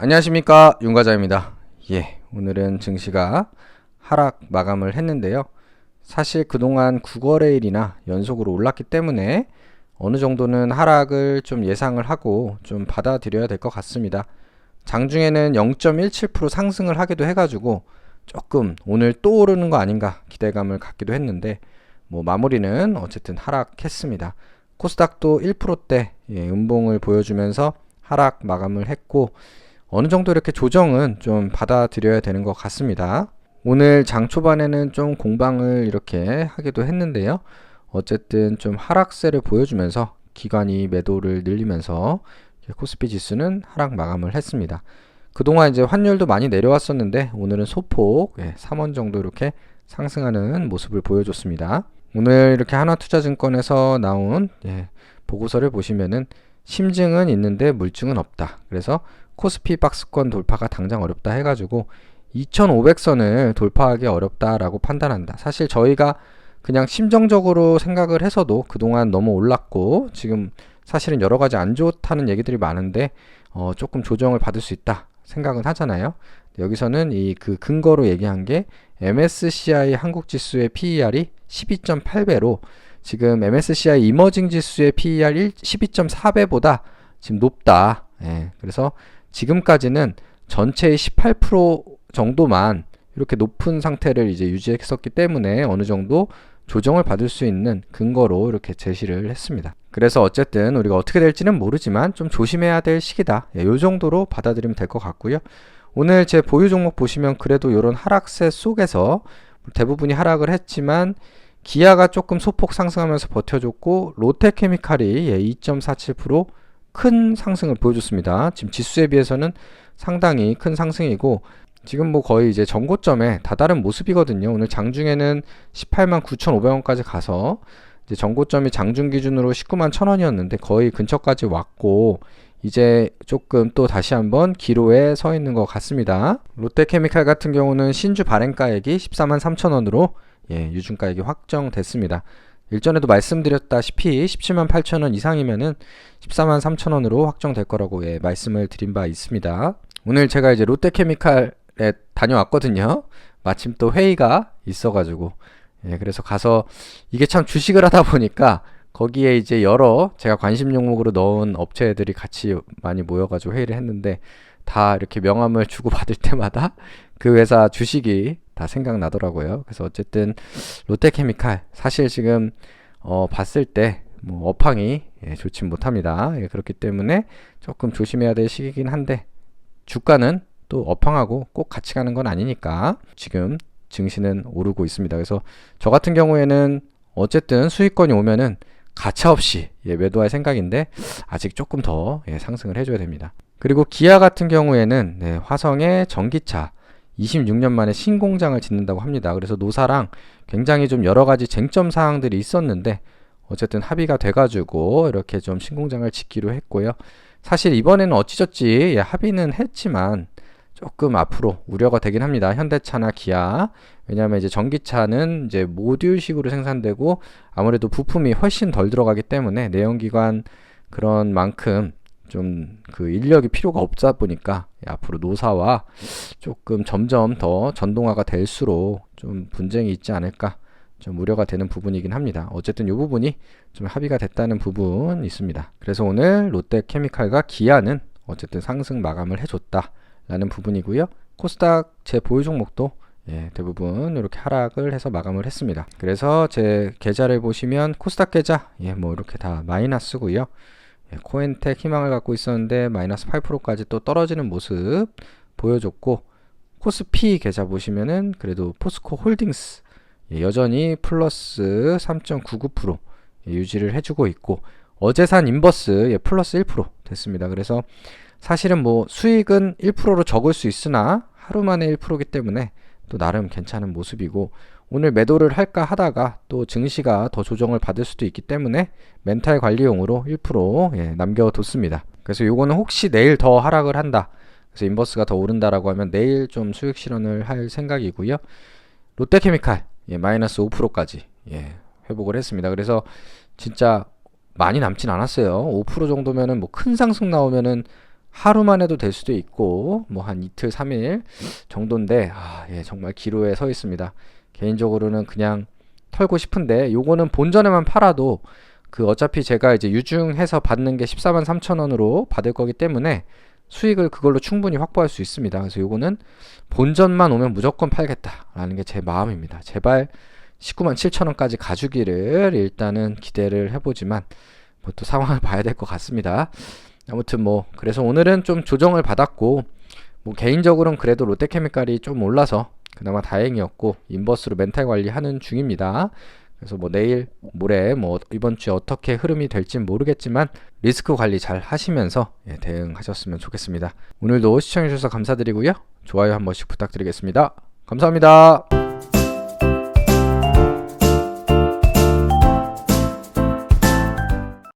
안녕하십니까, 윤과장입니다. 오늘은 증시가 하락 마감을 했는데요. 사실 그동안 9거래일이나 연속으로 올랐기 때문에 어느 정도는 하락을 좀 예상을 하고 좀 받아들여야 될 것 같습니다. 장중에는 0.17% 상승을 하기도 해가지고 조금 오늘 또 오르는 거 아닌가 기대감을 갖기도 했는데, 마무리는 어쨌든 하락했습니다. 코스닥도 1%대 음봉을 보여주면서 하락 마감을 했고, 어느 정도 이렇게 조정은 좀 받아들여야 되는 것 같습니다. 오늘 장 초반에는 좀 공방을 이렇게 하기도 했는데요. 어쨌든 좀 하락세를 보여주면서 기관이 매도를 늘리면서 코스피 지수는 하락 마감을 했습니다. 그동안 이제 환율도 많이 내려왔었는데 오늘은 소폭 3원 정도 이렇게 상승하는 모습을 보여줬습니다. 오늘 이렇게 하나투자증권에서 나온 보고서를 보시면은 심증은 있는데 물증은 없다. 그래서 코스피 박스권 돌파가 당장 어렵다 해가지고 2500선을 돌파하기 어렵다라고 판단한다. 사실 저희가 그냥 심정적으로 생각을 해서도 그동안 너무 올랐고 지금 사실은 여러 가지 안 좋다는 얘기들이 많은데 조금 조정을 받을 수 있다 생각은 하잖아요. 여기서는 이 그 근거로 얘기한 게 MSCI 한국 지수의 PER이 12.8배로 지금 MSCI 이머징 지수의 PER 12.4배보다 지금 높다. 그래서 지금까지는 전체의 18% 정도만 이렇게 높은 상태를 이제 유지했었기 때문에 어느 정도 조정을 받을 수 있는 근거로 이렇게 제시를 했습니다. 그래서 어쨌든 우리가 어떻게 될지는 모르지만 좀 조심해야 될 시기다. 이 정도로 받아들이면 될 것 같고요. 오늘 제 보유 종목 보시면 그래도 이런 하락세 속에서 대부분이 하락을 했지만 기아가 조금 소폭 상승하면서 버텨줬고 롯데케미칼이 2.47% 큰 상승을 보여줬습니다. 지금 지수에 비해서는 상당히 큰 상승이고 지금 거의 이제 전고점에 다다른 모습이거든요. 오늘 장중에는 18만 9,500원까지 가서 이제 전고점이 장중 기준으로 19만 1,000원이었는데 거의 근처까지 왔고 이제 조금 또 다시 한번 기로에 서 있는 것 같습니다. 롯데케미칼 같은 경우는 신주 발행가액이 14만 3,000원으로 유증가액이 확정됐습니다. 일전에도 말씀드렸다시피 17만 8천원 이상이면은 14만 3천원으로 확정될 거라고 말씀을 드린 바 있습니다. 오늘 제가 이제 롯데케미칼에 다녀왔거든요. 마침 또 회의가 있어가지고 그래서 가서 이게 참 주식을 하다 보니까 거기에 이제 여러 제가 관심 종목으로 넣은 업체들이 같이 많이 모여가지고 회의를 했는데 다 이렇게 명함을 주고 받을 때마다 그 회사 주식이 다 생각나더라고요. 그래서 어쨌든 롯데케미칼 사실 지금 봤을 때 업황이 좋진 못합니다. 그렇기 때문에 조금 조심해야 될 시기긴 한데 주가는 또 업황하고 꼭 같이 가는 건 아니니까 지금 증시는 오르고 있습니다. 그래서 저 같은 경우에는 어쨌든 수익권이 오면은 가차없이 매도할 생각인데 아직 조금 더 상승을 해줘야 됩니다. 그리고 기아 같은 경우에는 화성의 전기차 26년 만에 신공장을 짓는다고 합니다. 그래서 노사랑 굉장히 좀 여러 가지 쟁점 사항들이 있었는데 어쨌든 합의가 돼가지고 이렇게 좀 신공장을 짓기로 했고요. 사실 이번에는 어찌저찌 합의는 했지만 조금 앞으로 우려가 되긴 합니다. 현대차나 기아. 왜냐하면 이제 전기차는 이제 모듈식으로 생산되고 아무래도 부품이 훨씬 덜 들어가기 때문에 내연기관 그런 만큼 좀 그 인력이 필요가 없다 보니까 앞으로 노사와 조금 점점 더 전동화가 될수록 좀 분쟁이 있지 않을까 좀 우려가 되는 부분이긴 합니다. 어쨌든 이 부분이 좀 합의가 됐다는 부분이 있습니다. 그래서 오늘 롯데케미칼과 기아는 어쨌든 상승 마감을 해줬다 라는 부분이고요. 코스닥 제 보유 종목도 대부분 이렇게 하락을 해서 마감을 했습니다. 그래서 제 계좌를 보시면 코스닥 계좌 이렇게 다 마이너스고요. 코엔텍 희망을 갖고 있었는데 마이너스 8%까지 또 떨어지는 모습 보여줬고 코스피 계좌 보시면은 그래도 포스코 홀딩스 여전히 플러스 3.99% 유지를 해주고 있고 어제 산 인버스 플러스 1% 됐습니다. 그래서 사실은 수익은 1%로 적을 수 있으나 하루 만에 1%이기 때문에 또 나름 괜찮은 모습이고 오늘 매도를 할까 하다가 또 증시가 더 조정을 받을 수도 있기 때문에 멘탈 관리용으로 1% 남겨뒀습니다. 그래서 요거는 혹시 내일 더 하락을 한다, 그래서 인버스가 더 오른다라고 하면 내일 좀 수익 실현을 할 생각이고요. 롯데케미칼 마이너스 5%까지 회복을 했습니다. 그래서 진짜 많이 남진 않았어요. 5% 정도면은 큰 상승 나오면은 하루만 해도 될 수도 있고 뭐 한 이틀 3일 정도인데 정말 기로에 서 있습니다. 개인적으로는 그냥 털고 싶은데 요거는 본전에만 팔아도 그 어차피 제가 이제 유증해서 받는 게 14만 3천 원으로 받을 거기 때문에 수익을 그걸로 충분히 확보할 수 있습니다. 그래서 요거는 본전만 오면 무조건 팔겠다라는 게 제 마음입니다. 제발 19만 7천 원까지 가주기를 일단은 기대를 해보지만 뭐 또 상황을 봐야 될 것 같습니다. 아무튼 뭐 그래서 오늘은 좀 조정을 받았고 뭐 개인적으로는 그래도 롯데케미칼이 좀 올라서 그나마 다행이었고 인버스로 멘탈 관리하는 중입니다. 그래서 뭐 내일 모레 뭐 이번 주에 어떻게 흐름이 될진 모르겠지만 리스크 관리 잘 하시면서 대응하셨으면 좋겠습니다. 오늘도 시청해 주셔서 감사드리고요. 좋아요 한 번씩 부탁드리겠습니다. 감사합니다.